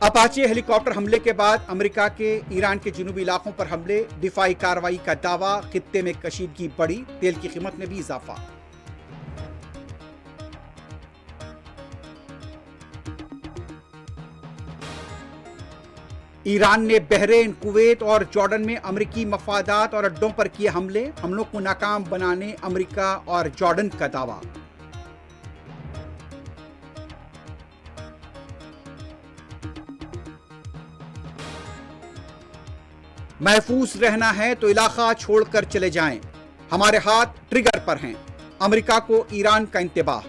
Apache ہیلی copter حملے کے بعد امریکہ کے ایران کے جنوبی علاقوں پر حملے، دفاعی کارروائی کا دعویٰ، خطے میں کشیدگی بڑھی، تیل کی قیمت میں بھی اضافہ۔ ایران نے بحرین، کویت اور جارڈن میں امریکی مفادات اور اڈوں پر کیے حملوں کو ناکام بنانے امریکہ اور جارڈن کا دعویٰ۔ محفوظ رہنا ہے تو علاقہ چھوڑ کر چلے جائیں، ہمارے ہاتھ ٹریگر پر ہیں، امریکہ کو ایران کا انتباہ۔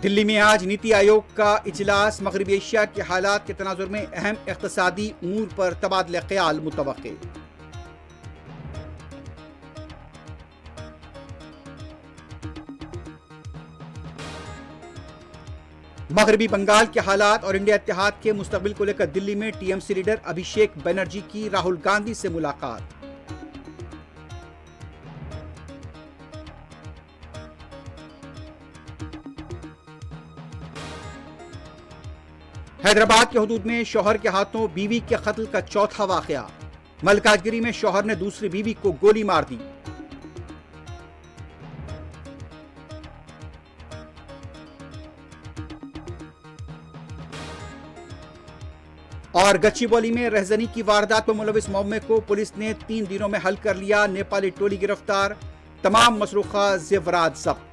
دلی میں آج نیتی آیوگ کا اجلاس، مغربی ایشیا کے حالات کے تناظر میں اہم اقتصادی امور پر تبادلہ خیال متوقع۔ مغربی بنگال کے حالات اور انڈیا اتحاد کے مستقبل کو لے کر دلی میں T M C leader Abhishek Banerjee کی راہل گاندھی سے ملاقات۔ حیدرآباد کے حدود میں شوہر کے ہاتھوں بیوی کے قتل کا چوتھا واقعہ، ملکاجگیری میں شوہر نے دوسری بیوی کو گولی مار دی۔ اور گچی بالی میں رہزنی کی واردات میں ملوث معمے کو پولیس نے 3 دنوں میں حل کر لیا، نیپالی ٹولی گرفتار، تمام مسروقہ زیورات ضبط۔